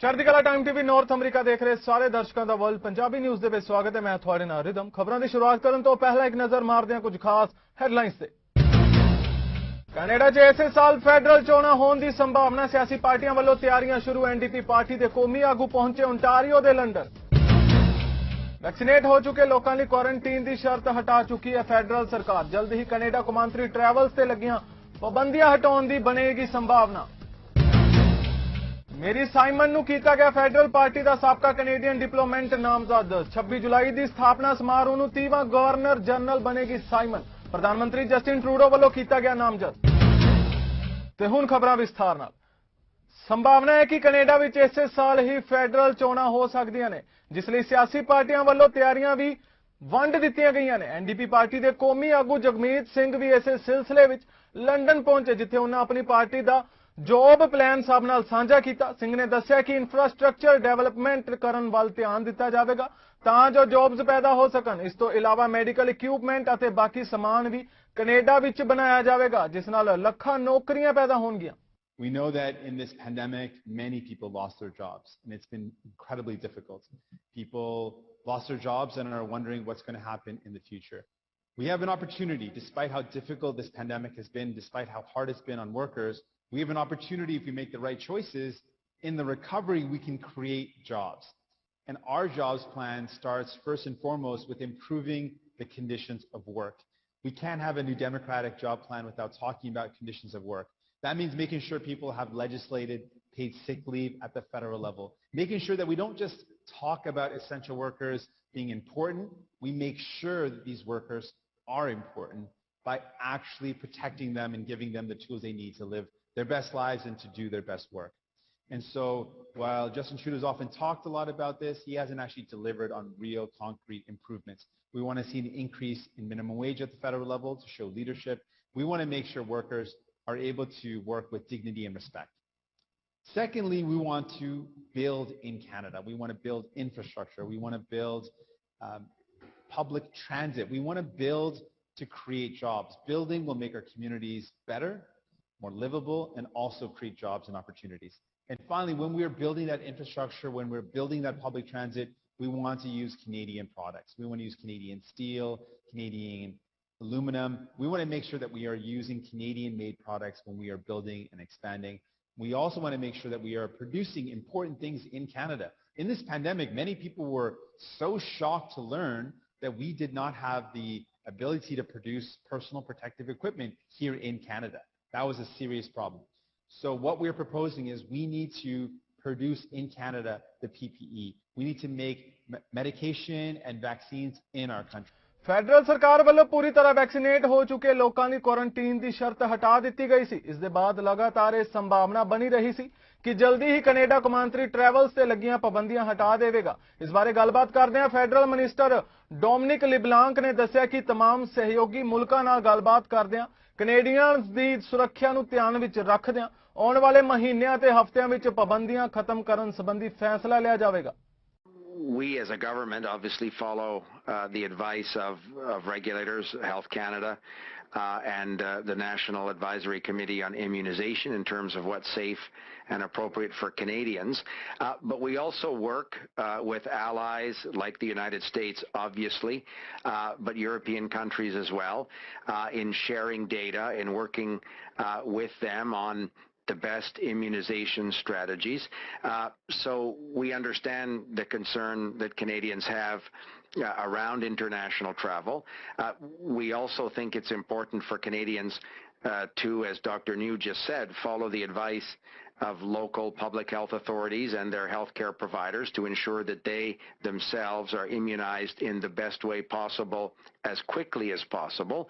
Chardikla time TV north अमरीका देख रहे सारे दर्शकों का वर्ल्ड पंजाबी न्यूज़ ਦੇ ਵਿੱਚ ਸਵਾਗਤ ਹੈ। ਮੈਂ ਤੁਹਾਡੇ ਨਾਲ ਰਿਦਮ। ਖਬਰਾਂ ਦੀ ਸ਼ੁਰੂਆਤ ਕਰਨ ਤੋਂ ਪਹਿਲਾਂ ਇੱਕ ਨਜ਼ਰ ਮਾਰਦੇ ਹਾਂ ਕੁਝ ਖਾਸ ਹੈਡਲਾਈਨਸ ਤੇ। ਕੈਨੇਡਾ 'ਚ ਇਸੇ ਸਾਲ ਫੈਡਰਲ ਚੋਣਾਂ ਹੋਣ ਦੀ ਸੰਭਾਵਨਾ। ਸਿਆਸੀ ਪਾਰਟੀਆਂ ਵੱਲੋਂ ਤਿਆਰੀਆਂ ਸ਼ੁਰੂ। ਐਨਡੀਪੀ ਪਾਰਟੀ ਦੇ ਕੌਮੀ ਆਗੂ ਪਹੁੰਚੇ ਓਨਟਾਰੀਓ ਦੇ ਲੰਡਨ। ਵੈਕਸੀਨੇਟ ਹੋ ਚੁੱਕੇ ਲੋਕਾਂ ਲਈ ਕੁਆਰੰਟੀਨ ਦੀ ਸ਼ਰਤ ਹਟਾ ਚੁੱਕੀ ਹੈ ਫੈਡਰਲ ਸਰਕਾਰ। ਜਲਦ ਹੀ ਕੈਨੇਡਾ ਕੌਮਾਂਤਰੀ ਟਰੈਵਲਸ ਤੇ ਲੱਗੀਆਂ ਪਾਬੰਦੀਆਂ ਹਟਾਉਣ ਦੀ ਬਣੇਗੀ ਸੰਭਾਵਨਾ। ਮੇਰੀ ਸਾਈਮਨ ਨੂੰ ਕੀਤਾ ਗਿਆ ਫੈਡਰਲ ਪਾਰਟੀ ਦਾ ਸਾਬਕਾ ਕੈਨੇਡੀਅਨ ਡਿਪਲੋਮੈਟ ਨਾਮਜ਼ਦ। 26 ਜੁਲਾਈ ਦੀ ਸਥਾਪਨਾ ਸਮਾਰੋਹ ਨੂੰ 30ਵਾਂ ਗਵਰਨਰ ਜਨਰਲ ਬਣੇਗੀ ਸਾਈਮਨ। ਪ੍ਰਧਾਨ ਮੰਤਰੀ ਜਸਟਿਨ ਟਰੂਡੋ ਵੱਲੋਂ ਕੀਤਾ ਗਿਆ ਨਾਮਜ਼ਦ। ਤੇ ਹੁਣ ਖਬਰਾਂ ਵਿਸਥਾਰ ਨਾਲ। ਸੰਭਾਵਨਾ ਹੈ ਕਿ ਕੈਨੇਡਾ ਵਿੱਚ ਇਸੇ ਸਾਲ ਹੀ ਫੈਡਰਲ ਚੋਣਾਂ ਹੋ ਸਕਦੀਆਂ ਨੇ, ਜਿਸ ਲਈ ਸਿਆਸੀ ਪਾਰਟੀਆਂ ਵੱਲੋਂ ਤਿਆਰੀਆਂ ਵੀ ਵੰਡ ਦਿੱਤੀਆਂ ਗਈਆਂ ਨੇ। ਐਨਡੀਪੀ ਪਾਰਟੀ ਦੇ ਕੌਮੀ ਆਗੂ ਜਗਮੀਤ ਸਿੰਘ ਵੀ ਇਸੇ ਸਿਲਸਿਲੇ ਵਿੱਚ ਲੰਡਨ ਪਹੁੰਚੇ, ਜਿੱਥੇ ਉਹਨਾਂ ਆਪਣੀ ਪਾਰਟੀ ਦਾ ਜੋਬ ਪਲਾਨ ਸਭ ਨਾਲ ਸਾਂਝਾ ਕੀਤਾ। ਸਿੰਘ ਨੇ ਦੱਸਿਆ ਕਿ ਇਨਫਰਾਸਟ੍ਰਕਚਰ ਡਿਵੈਲਪਮੈਂਟ ਕਰਨ ਵੱਲ ਧਿਆਨ ਦਿੱਤਾ ਜਾਵੇਗਾ ਤਾਂ ਜੋ ਜੌਬਸ ਪੈਦਾ ਹੋ ਸਕਣ। ਇਸ ਤੋਂ ਇਲਾਵਾ ਮੈਡੀਕਲ ਇਕਵਿਪਮੈਂਟ ਅਤੇ ਬਾਕੀ ਸਮਾਨ ਵੀ ਕੈਨੇਡਾ ਵਿੱਚ ਬਣਾਇਆ ਜਾਵੇਗਾ, ਜਿਸ ਨਾਲ ਲੱਖਾਂ ਨੌਕਰੀਆਂ ਪੈਦਾ ਹੋਣਗੀਆਂ। We know that in this pandemic, many people lost their jobs, and it's been incredibly difficult. People lost their jobs and are wondering what's going to happen in the future. We have an opportunity, despite how difficult this pandemic has been, despite how hard it's been on workers, we have an opportunity, if we make the right choices, in the recovery, we can create jobs. And our jobs plan starts first and foremost with improving the conditions of work. We can't have a new democratic job plan without talking about conditions of work. That means making sure people have legislated paid sick leave at the federal level, making sure that we don't just talk about essential workers being important, we make sure that these workers are important by actually protecting them and giving them the tools they need to live their best lives and to do their best work. And so while Justin Trudeau's often talked a lot about this, he hasn't actually delivered on real concrete improvements. We want to see an increase in minimum wage at the federal level to show leadership. We want to make sure workers are able to work with dignity and respect. Secondly, we want to build in Canada. We want to build infrastructure. We want to build public transit. We want to build to create jobs. Building will make our communities better, more livable, and also create jobs and opportunities. And finally, when we are building that infrastructure, when we're building that public transit, we want to use Canadian products. We want to use Canadian steel, Canadian aluminum. We want to make sure that we are using Canadian-made products when we are building and expanding. We also want to make sure that we are producing important things in Canada. In this pandemic, many people were so shocked to learn that we did not have the ability to produce personal protective equipment here in Canada. That was a serious problem. So what we're proposing is we need to produce in Canada the PPE. We need to make medication and vaccines in our country. Federal ਸਰਕਾਰ ਵੱਲੋਂ ਪੂਰੀ ਤਰ੍ਹਾਂ vaccinate ਹੋ ਚੁੱਕੇ ਲੋਕਾਂ ਦੀ quarantine ਦੀ ਸ਼ਰਤ ਹਟਾ ਦਿੱਤੀ ਗਈ ਸੀ। ਇਸ ਦੇ ਬਾਅਦ ਲਗਾਤਾਰ ਇਹ ਸੰਭਾਵਨਾ ਬਣੀ ਰਹੀ ਸੀ ਕਿ ਜਲਦੀ ਹੀ ਕੈਨੇਡਾ ਕੌਮਾਂਤਰੀ ਟਰੈਵਲਸ ਤੇ ਲੱਗੀਆਂ ਪਾਬੰਦੀਆਂ ਹਟਾ ਦੇਵੇਗਾ। ਇਸ ਬਾਰੇ ਗੱਲਬਾਤ ਕਰਦੇ ਹਾਂ ਫੈਡਰਲ ਮਿਨਿਸਟਰ ਡੋਮਿਨਿਕ ਲਿਬਲਾਂਕ ਨੇ ਦੱਸਿਆ ਕਿ तमाम ਸਹਿਯੋਗੀ ਮੁਲਕਾਂ ਨਾਲ ਗੱਲਬਾਤ ਕਰਦਿਆਂ ਕੈਨੇਡੀਅਨਸ ਦੀ ਸੁਰੱਖਿਆ ਨੂੰ ਧਿਆਨ ਵਿੱਚ ਰੱਖਦਿਆਂ ਆਉਣ ਵਾਲੇ ਮਹੀਨਿਆਂ ਤੇ ਹਫ਼ਤਿਆਂ ਵਿੱਚ ਪਾਬੰਦੀਆਂ ਖਤਮ ਕਰਨ ਸੰਬੰਧੀ ਫੈਸਲਾ ਲਿਆ ਜਾਵੇਗਾ। We as a government obviously follow the advice of regulators, Health Canada, and the National Advisory Committee on Immunization in terms of what's safe and appropriate for Canadians. But we also work with allies like the United States, obviously, but European countries as well, in sharing data and working with them on the best immunization strategies. So we understand the concern that Canadians have around international travel. We also think it's important for Canadians to, as Dr. New just said, follow the advice of local public health authorities and their healthcare providers to ensure that they themselves are immunized in the best way possible as quickly as possible.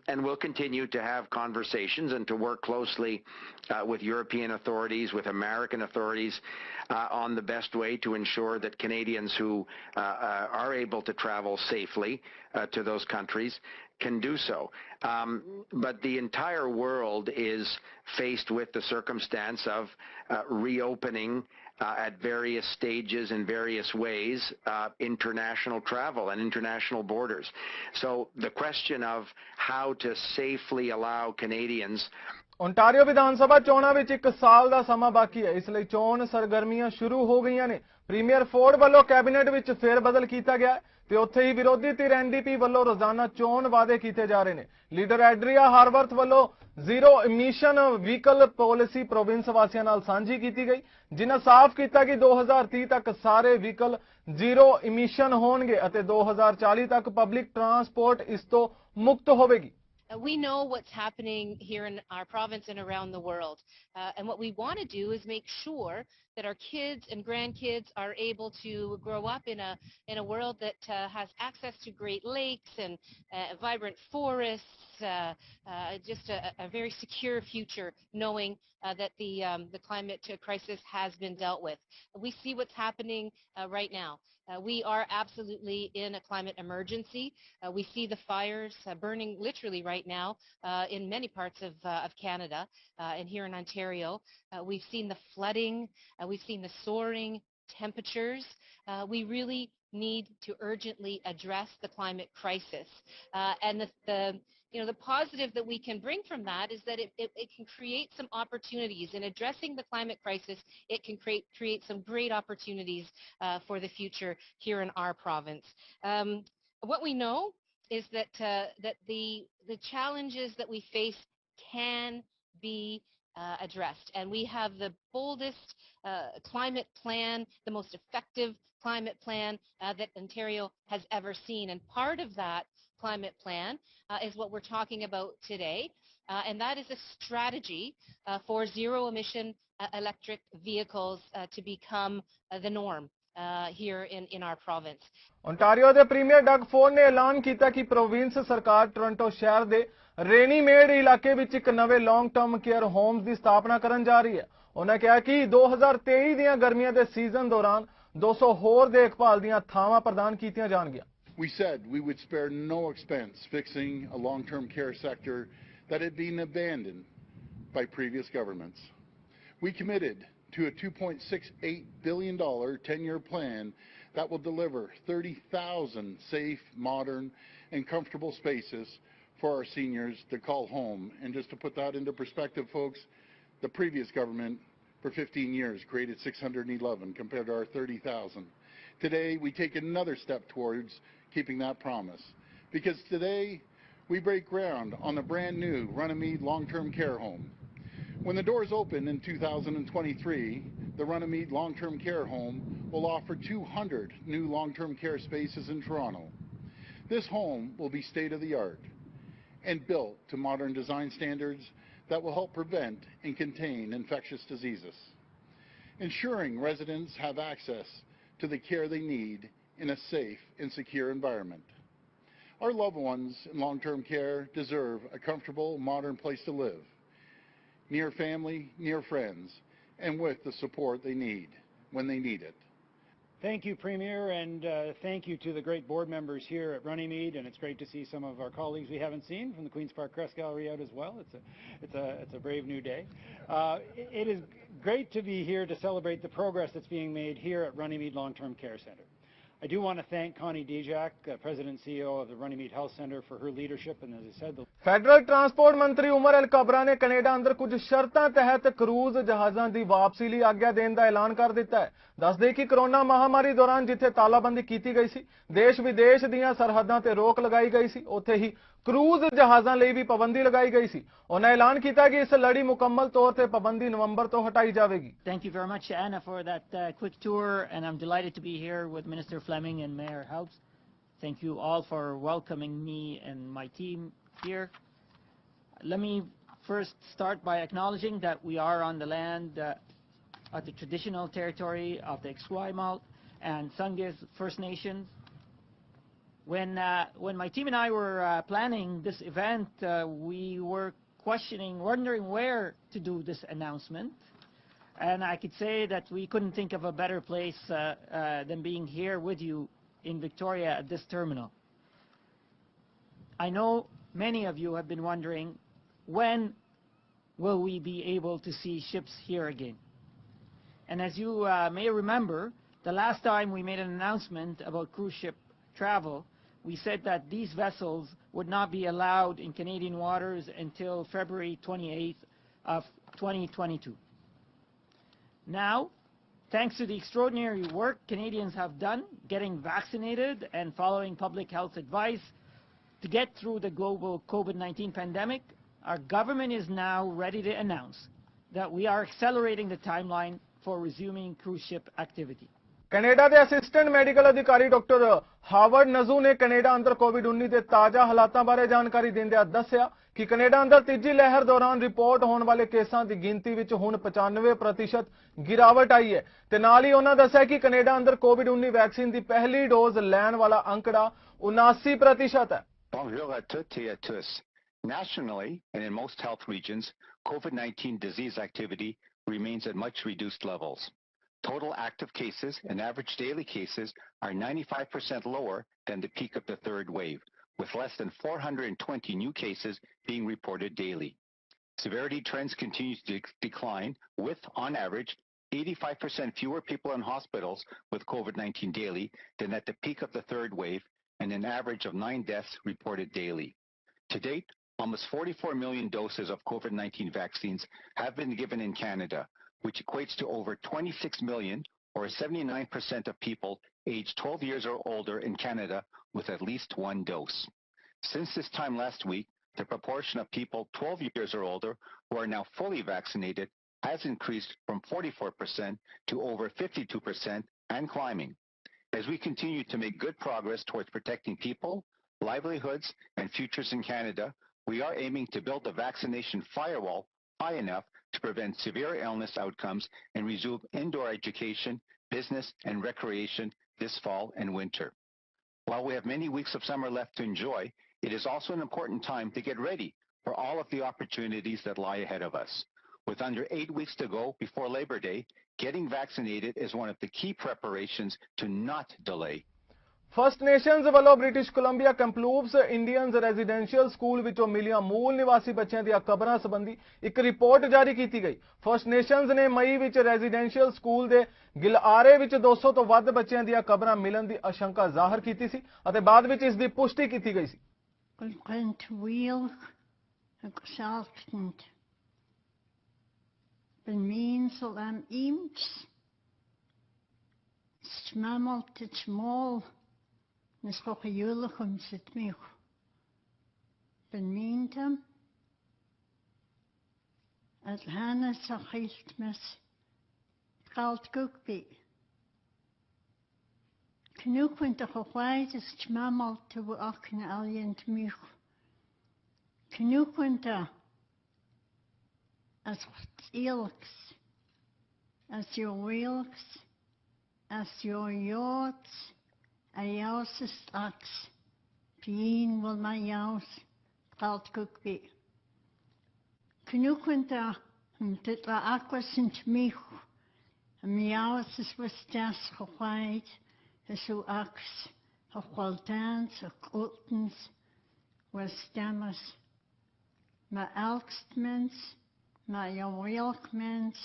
And we'll continue to have conversations and to work closely with European authorities, with American authorities on the best way to ensure that Canadians who are able to travel safely to those countries can do so. But the entire world is faced with the circumstance of reopening at various stages in various ways international travel and international borders. So the question of how to safely allow Canadians Ontario Vidhan Sabha ਚੋਣਾਂ ਵਿੱਚ 1 ਸਾਲ ਦਾ ਸਮਾਂ ਬਾਕੀ ਹੈ। ਇਸ ਲਈ ਚੋਣ ਸਰਗਰਮੀਆਂ ਸ਼ੁਰੂ ਹੋ ਗਈਆਂ ਨੇ। ਪ੍ਰੀਮੀਅਰ ਫੋਰਡ ਵੱਲੋਂ ਕੈਬਨਿਟ ਵਿੱਚ ਫੇਰਬਦਲ ਕੀਤਾ ਗਿਆ ਤੇ ਉੱਥੇ ਹੀ ਵਿਰੋਧੀ ਧਿਰ ਐਨਡੀਪੀ ਵੱਲੋਂ ਰੋਜ਼ਾਨਾ ਚੋਣ ਵਾਅਦੇ ਕੀਤੇ ਜਾ ਰਹੇ ਨੇ। ਲੀਡਰ ਐਡਰੀਆ ਹਾਰਵਰਥ ਵੱਲੋਂ zero emission vehicle policy province ਵਾਸੀਆਂ ਨਾਲ ਸਾਂਝੀ ਕੀਤੀ ਗਈ, ਜਿਨ੍ਹਾਂ ਸਾਫ਼ ਕੀਤਾ ਕਿ 2030 ਤੱਕ ਸਾਰੇ ਵਹੀਕਲ ਜ਼ੀਰੋ ਇਮਿਸ਼ਨ ਹੋਣਗੇ ਅਤੇ 2040 ਤੱਕ ਪਬਲਿਕ ਟਰਾਂਸਪੋਰਟ ਇਸ ਤੋਂ ਮੁਕਤ ਹੋਵੇਗੀ। We know what's happening here in our province and around the world. And what we want to do is make sure that our kids and grandkids are able to grow up in a world that has access to Great Lakes and vibrant forests, just a very secure future, knowing that the climate crisis has been dealt with. We see what's happening right now. We are absolutely in a climate emergency. We see the fires burning literally right now in many parts of Canada and here in Ontario. We've seen the flooding. We've seen the soaring temperatures. We really need to urgently address the climate crisis. And the positive that we can bring from that is that it can create some opportunities. In addressing the climate crisis, it can create some great opportunities for the future here in our province. What we know is that the challenges that we face can be addressed, and we have the boldest climate plan, the most effective climate plan that Ontario has ever seen. And part of that climate plan is what we're talking about today, and that is a strategy for zero emission electric vehicles to become the norm here in our province. Ontario ਦੇ premier Doug Ford ਨੇ ਐਲਾਨ ਕੀਤਾ ਕਿ province ਸਰਕਾਰ Toronto ਸ਼ਹਿਰ ਦੇ ਰੇਨੀਮੇਡ ਇਲਾਕੇ ਵਿੱਚ ਇੱਕ ਨਵੇਂ ਲੌਂਗ ਟਰਮ ਕੇਅਰ ਹੋਮਸ ਦੀ ਸਥਾਪਨਾ ਕਰਨ ਜਾ ਰਹੀ ਹੈ। ਉਹਨਾਂ ਕਿਹਾ ਕਿ 2023 ਦੀਆਂ ਗਰਮੀਆਂ ਦੇ ਸੀਜ਼ਨ ਦੌਰਾਨ 200 ਹੋਰ ਦੇਖਭਾਲ ਦੀਆਂ ਥਾਵਾਂ ਪ੍ਰਦਾਨ ਕੀਤੀਆਂ ਜਾਣਗੀਆਂ। We said we would spare no expense fixing a long-term care sector that had been abandoned by previous governments. We committed to a $2.68 billion 10-year plan that will deliver 30,000 safe, modern, and comfortable spaces for our seniors to call home. And just to put that into perspective, folks, the previous government for 15 years created 611 compared to our 30,000. Today, we take another step towards keeping that promise, because today we break ground on a brand new Runnymede long-term care home. When the doors open in 2023, the Runnymede long-term care home will offer 200 new long-term care spaces in Toronto. This home will be state-of-the-art and built to modern design standards that will help prevent and contain infectious diseases, ensuring residents have access to the care they need in a safe and secure environment. Our loved ones in long-term care deserve a comfortable, modern place to live, near family, near friends, and with the support they need when they need it. Thank you, Premier, and thank you to the great board members here at Runnymede, and it's great to see some of our colleagues we haven't seen from the Queen's Park Crest Gallery out as well. It's a brave new day. It is great to be here to celebrate the progress that's being made here at Runnymede Long-Term Care Centre. I do want to thank Connie Dijak, President and CEO of the Runnymede Health Centre, for her leadership, and as I said, federal transport ਮੰਤਰੀ ਉਮਰ ਅਲ ਕਬਰਾ ਨੇ Canada ਅੰਦਰ ਕੁਝ ਸ਼ਰਤਾਂ ਤਹਿਤ cruise ਜਹਾਜ਼ਾਂ ਦੀ ਵਾਪਸੀ ਲਈ ਆਗਿਆ ਦੇਣ ਦਾ ਐਲਾਨ ਕਰ ਦਿੱਤਾ ਹੈ। ਦੱਸਦੇ ਕਿ ਕਰੋਨਾ ਮਹਾਮਾਰੀ ਦੌਰਾਨ ਜਿੱਥੇ ਤਾਲਾਬੰਦੀ ਕੀਤੀ ਗਈ ਸੀ, ਦੇਸ਼ ਵਿਦੇਸ਼ ਦੀਆਂ ਸਰਹੱਦਾਂ ਤੇ ਰੋਕ ਲਗਾਈ ਗਈ ਸੀ, ਉੱਥੇ ਹੀ ਕਰੂਜ਼ ਜਹਾਜ਼ਾਂ ਲਈ ਵੀ ਪਾਬੰਦੀ ਲਗਾਈ ਗਈ ਸੀ। ਉਹਨਾਂ ਐਲਾਨ ਕੀਤਾ ਕਿ ਇਸ ਲੜੀ ਮੁਕੰਮਲ ਤੌਰ ਤੇ ਪਾਬੰਦੀ ਨਵੰਬਰ ਤੋਂ ਹਟਾਈ ਜਾਵੇਗੀ। Thank you very much, Anna, for that quick tour, and I'm delighted to be here with Minister Fleming and Mayor House. Thank you all for welcoming me and my team here. Let me first start by acknowledging that we are on the land at the traditional territory of the Esquimalt and Sungis First Nations. When my team and I were planning this event, we were wondering where to do this announcement. And I could say that we couldn't think of a better place than being here with you in Victoria at this terminal. I know many of you have been wondering, when will we be able to see ships here again? And as you may remember, the last time we made an announcement about cruise ship travel, we said that these vessels would not be allowed in Canadian waters until February 28th, of 2022. Now, thanks to the extraordinary work Canadians have done getting vaccinated and following public health advice to get through the global COVID-19 pandemic, our government is now ready to announce that we are accelerating the timeline for resuming cruise ship activity. Canada ਦੇ assistant medical ਅਧਿਕਾਰੀ doctor Harvard ਨਜ਼ੂ ਨੇ Canada ਅੰਦਰ ਕੋਵਿਡ-19 ਦੇ ਤਾਜ਼ਾ ਹਾਲਾਤਾਂ ਬਾਰੇ ਜਾਣਕਾਰੀ ਦਿੰਦਿਆਂ ਦੱਸਿਆ ਕਿ ਕੈਨੇਡਾ ਅੰਦਰ ਤੀਜੀ ਲਹਿਰ ਦੌਰਾਨ ਰਿਪੋਰਟ ਹੋਣ ਵਾਲੇ ਕੇਸਾਂ ਦੀ ਗਿਣਤੀ ਵਿੱਚ ਹੁਣ 95% ਗਿਰਾਵਟ ਆਈ ਹੈ ਤੇ ਨਾਲ ਹੀ ਉਹਨਾਂ ਦੱਸਿਆ ਕਿ ਕੈਨੇਡਾ ਅੰਦਰ ਕੋਵਿਡ-19 ਵੈਕਸੀਨ ਦੀ ਪਹਿਲੀ ਡੋਜ਼ ਲੈਣ ਵਾਲਾ ਅੰਕੜਾ 79% ਹੈ। Bonjour à toutes et à tous. Nationally and in most health regions, COVID-19 disease activity remains at much reduced levels. Total active cases and average daily cases are 95% lower than the peak of the third wave, with less than 420 new cases being reported daily. Severity trends continue to decline, with, on average, 85% fewer people in hospitals with COVID-19 daily than at the peak of the third wave, and an average of 9 deaths reported daily. To date, almost 44 million doses of COVID-19 vaccines have been given in Canada, which equates to over 26 million, or 79% of people aged 12 years or older in Canada with at least one dose. Since this time last week, the proportion of people 12 years or older who are now fully vaccinated has increased from 44% to over 52% and climbing. As we continue to make good progress towards protecting people, livelihoods, and futures in Canada, we are aiming to build the vaccination firewall high enough to prevent severe illness outcomes and resume indoor education, business, and recreation this fall and winter. While we have many weeks of summer left to enjoy, it is also an important time to get ready for all of the opportunities that lie ahead of us. With under 8 weeks to go before Labor Day, getting vaccinated is one of the key preparations to not delay. First Nations ਵੱਲੋਂ British Columbia Kamloops Indians Residential School ਵਿੱਚੋਂ ਮਿਲੀਆਂ ਮੂਲ ਨਿਵਾਸੀ ਬੱਚਿਆਂ ਦੀਆਂ ਕਬਰਾਂ ਸੰਬੰਧੀ ਇੱਕ ਰਿਪੋਰਟ ਜਾਰੀ ਕੀਤੀ ਗਈ। ਫਸਟ ਨੇਸ਼ਨਜ਼ ਨੇ ਮਈ ਵਿੱਚ ਰੈਜ਼ੀਡੈਂਸ਼ੀਅਲ ਸਕੂਲ ਦੇ ਗਿਲਆਰੇ ਵਿੱਚ 200 ਤੋਂ ਵੱਧ ਬੱਚਿਆਂ ਦੀਆਂ ਕਬਰਾਂ ਮਿਲਣ ਦੀ ਆਸ਼ੰਕਾ ਜ਼ਾਹਰ ਕੀਤੀ ਸੀ ਅਤੇ ਬਾਅਦ ਵਿੱਚ ਇਸ ਦੀ ਪੁਸ਼ਟੀ ਕੀਤੀ ਗਈ ਸੀ। Nes bach julicum sit mich. Ben mintam. At hana sa chilt mes. Galt gugbi. Knukwint a chwaid is tmamal te wo akne alient mich. Knukwint a as ilks. As your wilks. As your yachts. A jaus is straks, pien wil my jaus, galt gugbi. Knukwinta, dit la aquas sint mich, jaus is was das gewaid, is o aks, gewaldans, gultens, was damas. Ma elkstmens, ma jawelkmens,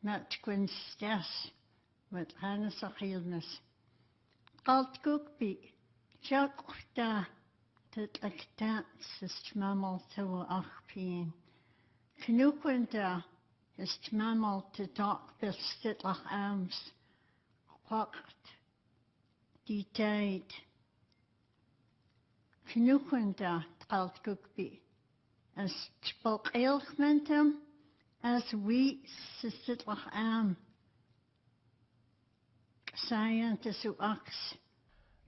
ma tquinstas, wat hannes achilmes. Galt gugbi, jakta, dit lactaats is tmamal te wo achpien. Knukwinta is tmamal te dak bestit lach ams. Kwakt, die tijd. Knukwinta, galt gugbi, is tbalk eelgmentem, as wie sit lach am.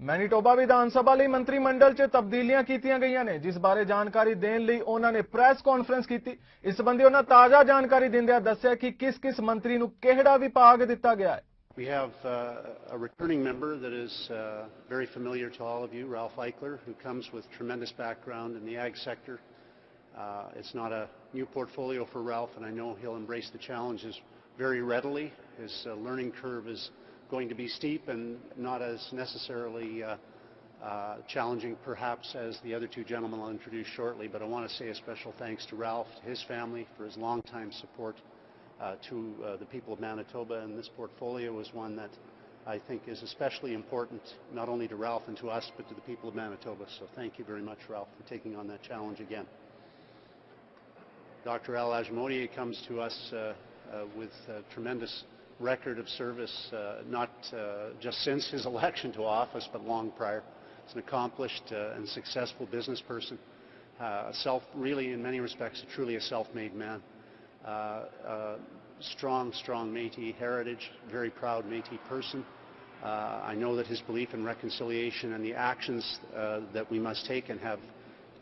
Manitoba Vidhan Sabha ਲਈ ਮੰਤਰੀ ਮੰਡਲ 'ਚ ਤਬਦੀਲੀਆਂ ਕੀਤੀਆਂ ਗਈਆਂ ਨੇ, ਜਿਸ ਬਾਰੇ ਜਾਣਕਾਰੀ ਦੇਣ ਲਈ ਉਹਨਾਂ ਨੇ ਪ੍ਰੈਸ ਕਾਨਫਰੰਸ ਕੀਤੀ। ਇਸ ਸੰਬੰਧੀ ਉਹਨਾਂ ਤਾਜ਼ਾ ਜਾਣਕਾਰੀ ਦਿੰਦਿਆਂ ਦੱਸਿਆ ਕਿ ਕਿਸ ਮੰਤਰੀ ਨੂੰ ਕਿਹੜਾ ਵਿਭਾਗ ਦਿੱਤਾ ਗਿਆ ਹੈ। We have a returning member that is very familiar to all of you, Ralph Eichler, who comes with tremendous background in the ag sector. It's not a new portfolio for Ralph, and I know he'll embrace the challenges very readily. His learning curve is going to be steep and not as necessarily challenging perhaps as the other two gentlemen I'll introduce shortly, but I want to say a special thanks to Ralph, to his family, for his long-time support to the people of Manitoba, and this portfolio is one that I think is especially important not only to Ralph and to us, but to the people of Manitoba. So thank you very much, Ralph, for taking on that challenge again. Dr. Al Ajmodi comes to us with a tremendous record of service, not just since his election to office, but long prior. He's an accomplished and successful business person, really in many respects, truly a self-made man. Strong Métis heritage, very proud Métis person. I know that his belief in reconciliation and the actions that we must take and have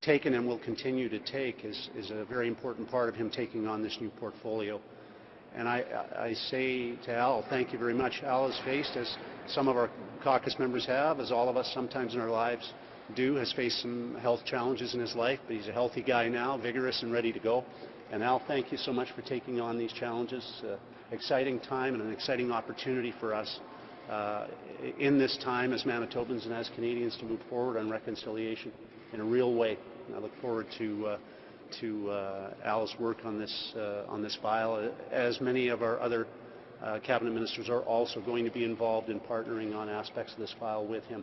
taken and will continue to take is a very important part of him taking on this new portfolio. And I say to Al, thank you very much. Al has faced, as some of our caucus members have, as all of us sometimes in our lives do, has faced some health challenges in his life, but he's a healthy guy now, vigorous and ready to go. And Al, thank you so much for taking on these challenges. Exciting time and an exciting opportunity for us in this time as Manitobans and as Canadians to move forward on reconciliation in a real way. And I look forward to Al's work on this file, as many of our other cabinet ministers are also going to be involved in partnering on aspects of this file with him.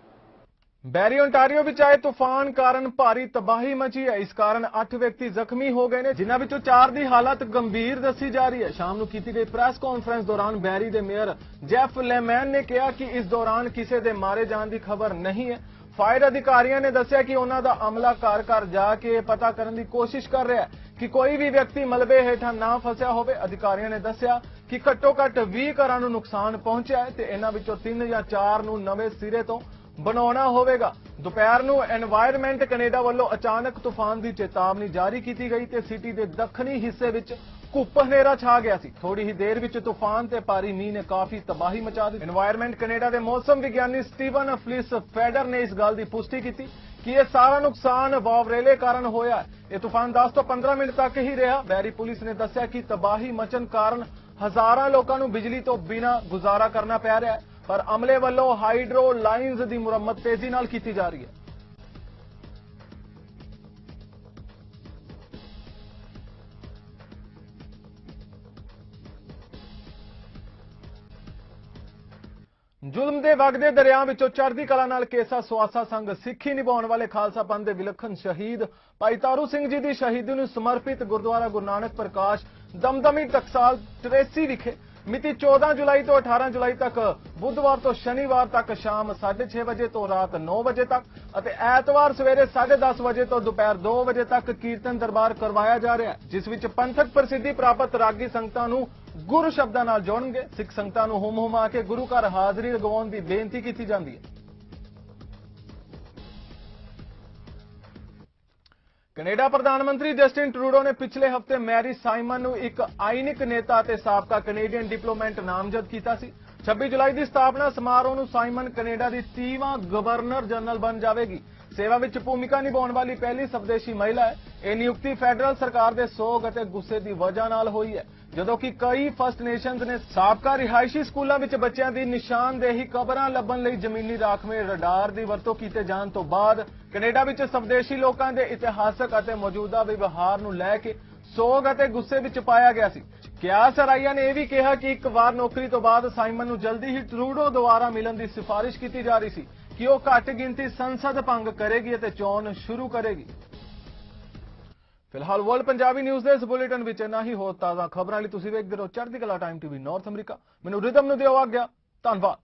Barrie Ontario विच आए तूफान कारण भारी तबाही मची है। इस कारण 8 व्यक्ति जख्मी हो गए ने, जिन्हां विचों 4 दी हालत गंभीर दसी जा रही है। शाम नूं कीती गई प्रैस कॉन्फ्रेंस दौरान बैरी दे मेयर जेफ लेमैन ने कहा कि इस दौरान किसी दे मारे जाण दी खबर नहीं है। फायर अधिकारियों ने दस्सिया कि उन्हां दा अमला घर घर जाके पता करन दी कोशिश कर रहा है कि कोई भी व्यक्ति मलबे हेठां ना फसिया होवे। अधिकारियों ने दस्सिया कि घट्टो घट्ट 20 घरां नूं नुकसान पहुंचिया है ते इन्हां विचों 3 या 4 नूं नवे सिरे तो बनाना होवेगा। दोपहर नूं एनवायरमेंट कनेडा वालों अचानक तूफान की चेतावनी जारी की गई ते सिटी के दक्षिणी हिस्से विच घुप हनेरा छा गया सी। थोड़ी ही देर विच तूफान ते भारी मीह ने काफी तबाही मचा दी। एनवायरमेंट कनेडा के मौसम विज्ञानी स्टीवन फ्लिस फेडर ने इस गल की पुष्टि की कि यह सारा नुकसान वावरेले कारण होया है। यह तूफान 10 तो 15 मिनट तक ही रहा। बैरी पुलिस ने दस्सिया कि तबाही मचन कारण हजारां लोकां नूं बिजली तो बिना गुजारा करना पै रहा है, पर अमले वालों हाइड्रो लाइन्स की मुरम्मत तेजी नाल की जा रही है। जुल्म के वगदे दरिया विचों चढ़दी कला नाल केसा सुआसा संघ सिक्खी निभाउण वाले खालसा पंथ के विलखण शहीद भाई तारू सिंह जी की शहीदी नूं समर्पित गुरुद्वारा गुरु नानक प्रकाश दमदमी टकसाल ट्रेसी विखे मिति 14 जुलाई तो 18 जुलाई तक बुधवार तो शनिवार तक शाम 6:30 बजे तो रात 9 बजे तक अते ऐतवार सवेरे 10:30 बजे तो दोपहर 2 बजे तक कीर्तन दरबार करवाया जा रहा है, जिस विच पंथक प्रसिद्धि प्राप्त रागी संगतां नूं गुरु शब्दां नाल जोड़नगे। सिख संगतां नूं हुम हुमा के गुरु घर हाਜ਼ਰੀ ਲਗਾਉਣ ਦੀ ਬੇਨਤੀ ਕੀਤੀ ਜਾਂਦੀ है। कनेडा प्रधानमंत्री जस्टिन ट्रूडो ने पिछले हफ्ते मैरी साइमन नूं एक आईनिक नेता ते साबका कनेडियन डिप्लोमेट नामजद कीता सी। 26 जुलाई की स्थापना समारोह नूं साइमन कनेडा की 30वां गवर्नर जनरल बन जाएगी। सेवा विच भूमिका निभाउण वाली पहली स्वदेशी महिला है। यह नियुक्ति फेडरल सरकार के सोग अते गुस्से की वजह नाल हुई है, जदों कि कई फर्स्ट नेशनस ने साबका रिहायशी स्कूलों में बच्चों की निशानदेही कबरां लभण लई जमीनी राखवे रडार की वरतों कीते जाण तो बाद कनेडा विच स्वदेशी लोकां दे इतिहासक अते मौजूदा व्यवहार नूं लैके सोग अते गुस्से विच पाया गया सी। क्यास राइया ने यह भी कहा कि एक बार नौकरी तो बाद साइमन नूं जल्दी ही ट्रूडो द्वारा मिलन की सिफारिश की जा रही सी कि वह घट गिनती संसद भंग करेगी अते चोण शुरू करेगी। फिलहाल वर्ल्ड पंजाबी न्यूज़ के इस बुलेटिन में इन्ना ही। होर ताज़ा खबरों लई तुसीं वेखदे रहो चढ़दी कला टाइम टीवी नॉर्थ अमरीका। मैनूं रिदम नूं दिओ आग्या। धन्नवाद।